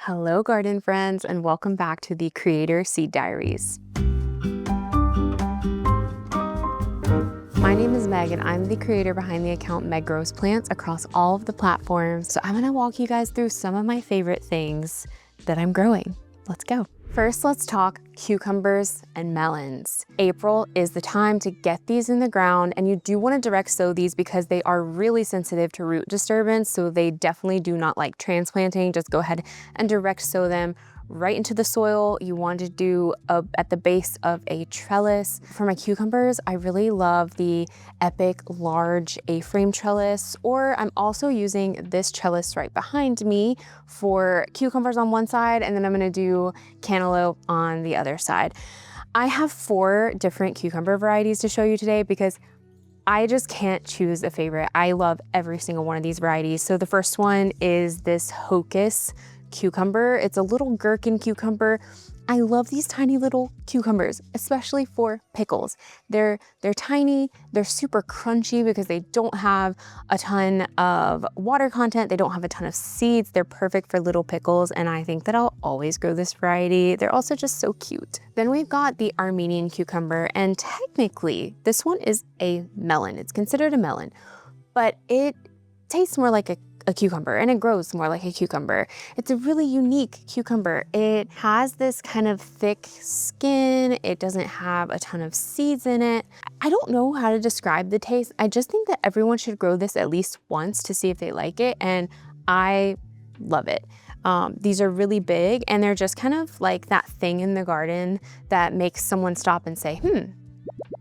Hello, garden friends, and welcome back to the Creator Seed Diaries. My name is Meg, and I'm the creator behind the account Meg Grows Plants across all of the platforms. So I'm gonna walk you guys through some of my favorite things that I'm growing. Let's go. First, let's talk cucumbers and melons. April is the time to get these in the ground, and you do want to direct sow these because they are really sensitive to root disturbance, so they definitely do not like transplanting. Just go ahead and direct sow them right into the soil. You want to do at the base of a trellis. For my cucumbers, I really love the Epic large A-frame trellis, or I'm also using this trellis right behind me for cucumbers on one side, and then I'm gonna do cantaloupe on the other side. I have 4 different cucumber varieties to show you today because I just can't choose a favorite. I love every single one of these varieties. So the first one is this Hocus cucumber. It's a little gherkin cucumber. I love these tiny little cucumbers, especially for pickles. They're tiny, they're super crunchy because they don't have a ton of water content, they don't have a ton of seeds. They're perfect for little pickles, and I think that I'll always grow this variety. They're also just so cute. Then we've got the Armenian cucumber, and technically this one is a melon. It's considered a melon, but it tastes more like a cucumber, and it grows more like a cucumber. It's a really unique cucumber. It has this kind of thick skin. It doesn't have a ton of seeds in it. I don't know how to describe the taste. I just think that everyone should grow this at least once to see if they like it, and I love it. These are really big, and they're just kind of like that thing in the garden that makes someone stop and say,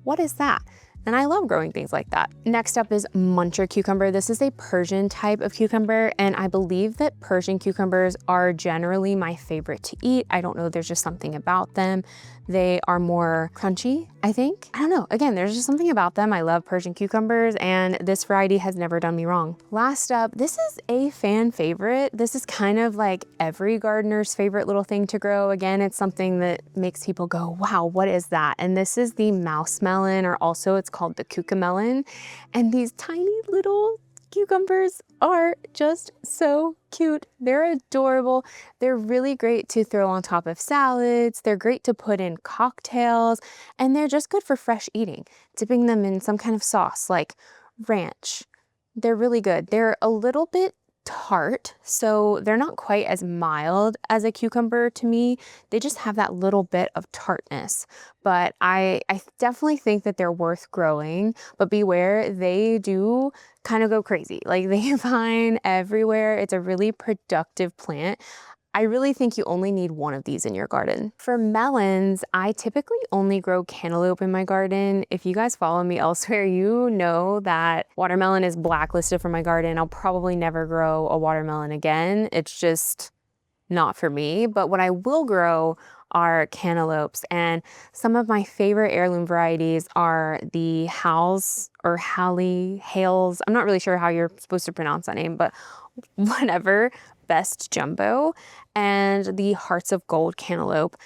what is that? And I love growing things like that. Next up is muncher cucumber. This is a Persian type of cucumber, and I believe that Persian cucumbers are generally my favorite to eat. I don't know, there's just something about them. They are more crunchy, I think. I don't know, again, there's just something about them. I love Persian cucumbers, and this variety has never done me wrong. Last up, this is a fan favorite. This is kind of like every gardener's favorite little thing to grow. Again, it's something that makes people go, wow, what is that? And this is the mouse melon, or also it's called the cucamelon. And these tiny little cucumbers are just so cute. They're adorable. They're really great to throw on top of salads. They're great to put in cocktails, and they're just good for fresh eating. Dipping them in some kind of sauce like ranch. They're really good. They're a little bit tart, so they're not quite as mild as a cucumber to me. They just have that little bit of tartness, but I definitely think that they're worth growing, but beware, they do kind of go crazy. Like, they vine everywhere. It's a really productive plant. I really think you only need one of these in your garden. For melons, I typically only grow cantaloupe in my garden. If you guys follow me elsewhere, you know that watermelon is blacklisted from my garden. I'll probably never grow a watermelon again. It's just not for me. But what I will grow are cantaloupes, and some of my favorite heirloom varieties are the Hales. I'm not really sure how you're supposed to pronounce that name, but whatever. Best Jumbo and the Hearts of Gold cantaloupe.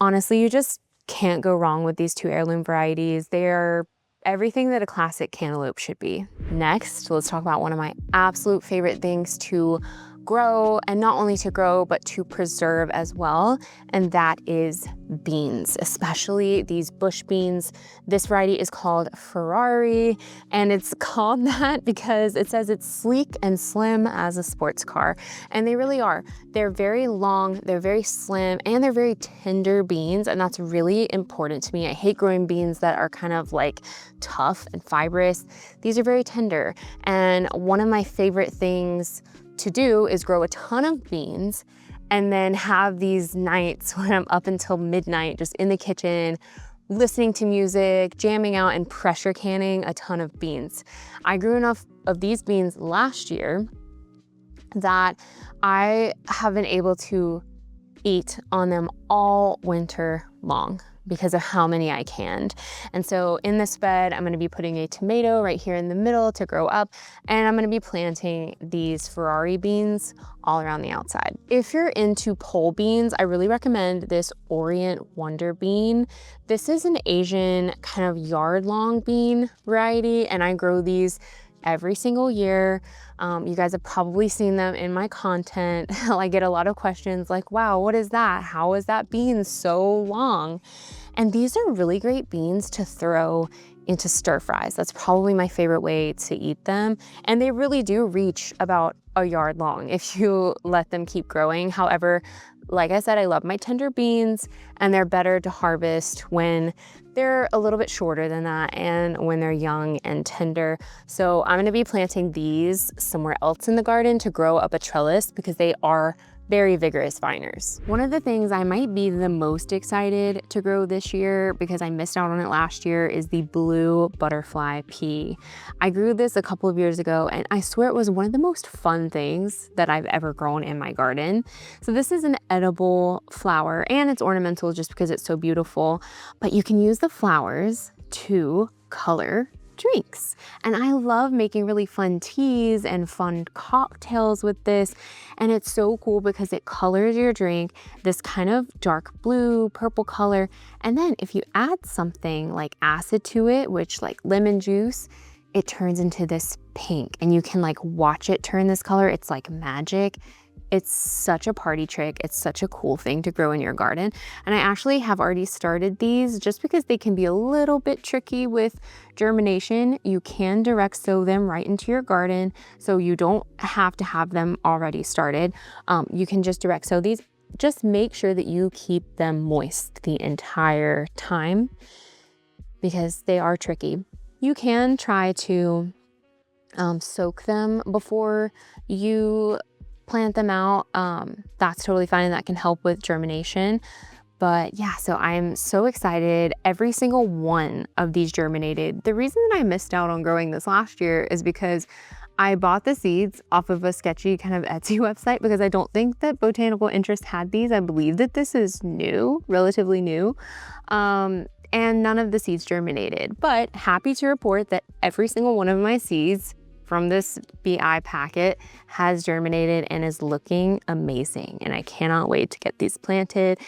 Honestly, you just can't go wrong with these 2 heirloom varieties. They are everything that a classic cantaloupe should be. Next, let's talk about one of my absolute favorite things to grow, and not only to grow, but to preserve as well, and that is beans, especially these bush beans. This variety is called Ferrari, and it's called that because it says it's sleek and slim as a sports car, and they really are. They're very long, they're very slim, and they're very tender beans, and that's really important to me. I hate growing beans that are kind of like tough and fibrous. These are very tender, and one of my favorite things to do is grow a ton of beans and then have these nights when I'm up until midnight just in the kitchen listening to music, jamming out, and pressure canning a ton of beans. I grew enough of these beans last year that I have been able to eat on them all winter long because of how many I canned. And so in this bed, I'm gonna be putting a tomato right here in the middle to grow up, and I'm gonna be planting these Ferrari beans all around the outside. If you're into pole beans, I really recommend this Orient Wonder bean. This is an Asian kind of yard-long bean variety, and I grow these every single year. You guys have probably seen them in my content. I get a lot of questions like, wow, what is that? How is that bean so long? And these are really great beans to throw into stir fries. That's probably my favorite way to eat them. And they really do reach about a yard long if you let them keep growing. However, like I said, I love my tender beans, and they're better to harvest when they're a little bit shorter than that and when they're young and tender. So I'm gonna be planting these somewhere else in the garden to grow up a trellis because they are very vigorous viners. One of the things I might be the most excited to grow this year, because I missed out on it last year, is the blue butterfly pea. I grew this a couple of years ago, and I swear it was one of the most fun things that I've ever grown in my garden. So this is an edible flower, and it's ornamental just because it's so beautiful, but you can use the flowers to color drinks. And I love making really fun teas and fun cocktails with this. And it's so cool because it colors your drink this kind of dark blue, purple color. And then if you add something like acid to it, which like lemon juice, it turns into this pink, and you can like watch it turn this color. It's like magic. It's such a party trick. It's such a cool thing to grow in your garden. And I actually have already started these just because they can be a little bit tricky with germination. You can direct sow them right into your garden, so you don't have to have them already started. You can just direct sow these. Just make sure that you keep them moist the entire time because they are tricky. You can try to soak them before you plant them out. That's totally fine, and that can help with germination. But yeah, so I'm so excited. Every single one of these germinated. The reason that I missed out on growing this last year is because I bought the seeds off of a sketchy kind of Etsy website because I don't think that Botanical Interest had these. I believe that this is new, relatively new. And none of the seeds germinated. But happy to report that every single one of my seeds from this BI packet has germinated and is looking amazing. And I cannot wait to get these planted.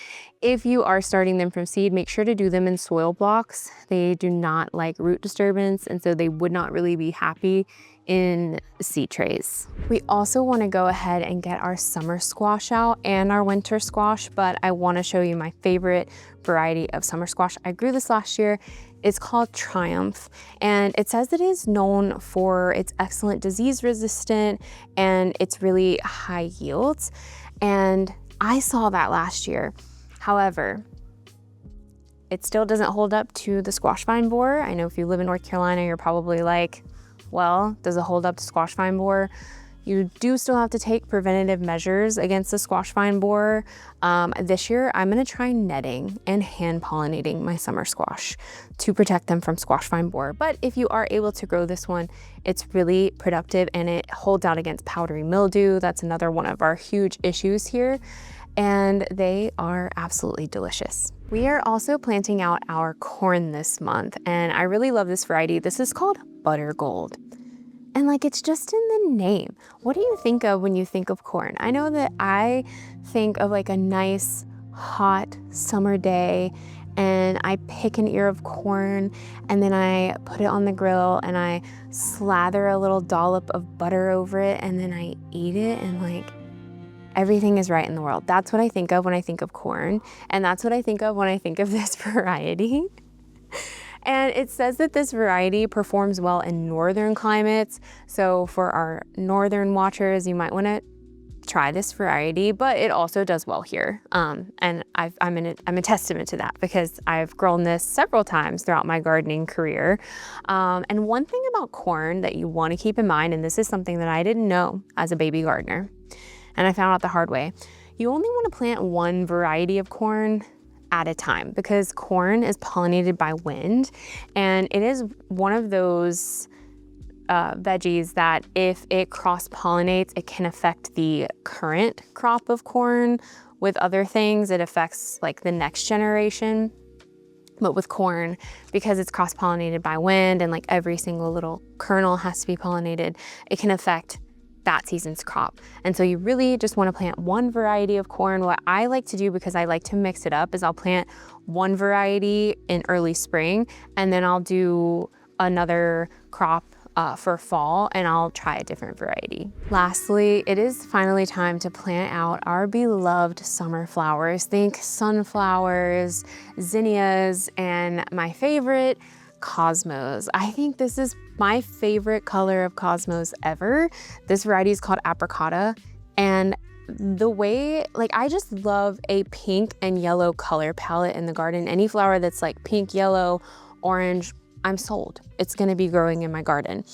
If you are starting them from seed, make sure to do them in soil blocks. They do not like root disturbance, and so they would not really be happy in seed trays. We also want to go ahead and get our summer squash out and our winter squash, but I want to show you my favorite variety of summer squash. I grew this last year. It's called Triumph, and it says it is known for its excellent disease resistant and it's really high yields. And I saw that last year. However, it still doesn't hold up to the squash vine borer. I know if you live in North Carolina, you're probably like, well, does it hold up to squash vine borer? You do still have to take preventative measures against the squash vine borer. This year, I'm gonna try netting and hand pollinating my summer squash to protect them from squash vine borer. But if you are able to grow this one, it's really productive and it holds out against powdery mildew. That's another one of our huge issues here. And they are absolutely delicious. We are also planting out our corn this month, and I really love this variety. This is called Butter Gold. And like, it's just in the name. What do you think of when you think of corn? I know that I think of like a nice hot summer day, and I pick an ear of corn and then I put it on the grill and I slather a little dollop of butter over it and then I eat it, and like, everything is right in the world. That's what I think of when I think of corn. And that's what I think of when I think of this variety. And it says that this variety performs well in northern climates. So for our northern watchers, you might want to try this variety, but it also does well here. And I'm a testament to that because I've grown this several times throughout my gardening career. And one thing about corn that you want to keep in mind, and this is something that I didn't know as a baby gardener, and I found out the hard way, you only want to plant one variety of corn at a time because corn is pollinated by wind, and it is one of those veggies that if it cross-pollinates, it can affect the current crop of corn. With other things, it affects like the next generation. But with corn, because it's cross-pollinated by wind and like every single little kernel has to be pollinated, it can affect that season's crop. And so you really just want to plant one variety of corn. What I like to do, because I like to mix it up, is I'll plant one variety in early spring and then I'll do another crop for fall, and I'll try a different variety. Lastly, it is finally time to plant out our beloved summer flowers. Think sunflowers, zinnias, and my favorite, cosmos. I think this is my favorite color of cosmos ever. This variety is called apricota, and the way, like, I just love a pink and yellow color palette in the garden. Any flower that's like pink, yellow, orange, I'm sold. It's gonna be growing in my garden.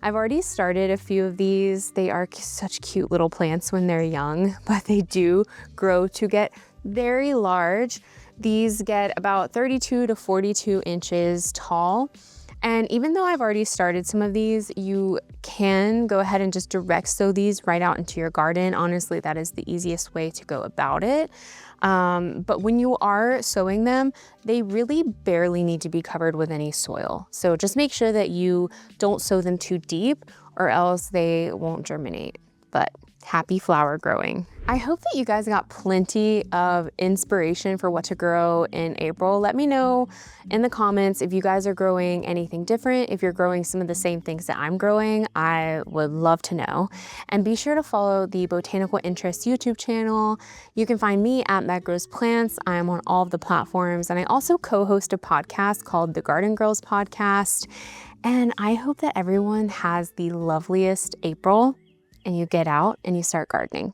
I've already started a few of these. They are such cute little plants when they're young, but they do grow to get very large. These get about 32 to 42 inches tall. And even though I've already started some of these, you can go ahead and just direct sow these right out into your garden. Honestly, that is the easiest way to go about it. But when you are sowing them, they really barely need to be covered with any soil. So just make sure that you don't sow them too deep or else they won't germinate. But happy flower growing. I hope that you guys got plenty of inspiration for what to grow in April. Let me know in the comments if you guys are growing anything different, if you're growing some of the same things that I'm growing. I would love to know. And be sure to follow the Botanical Interest YouTube channel. You can find me at Meg Grows Plants. I am on all of the platforms, and I also co-host a podcast called the Garden Girls Podcast. And I hope that everyone has the loveliest April and you get out and you start gardening.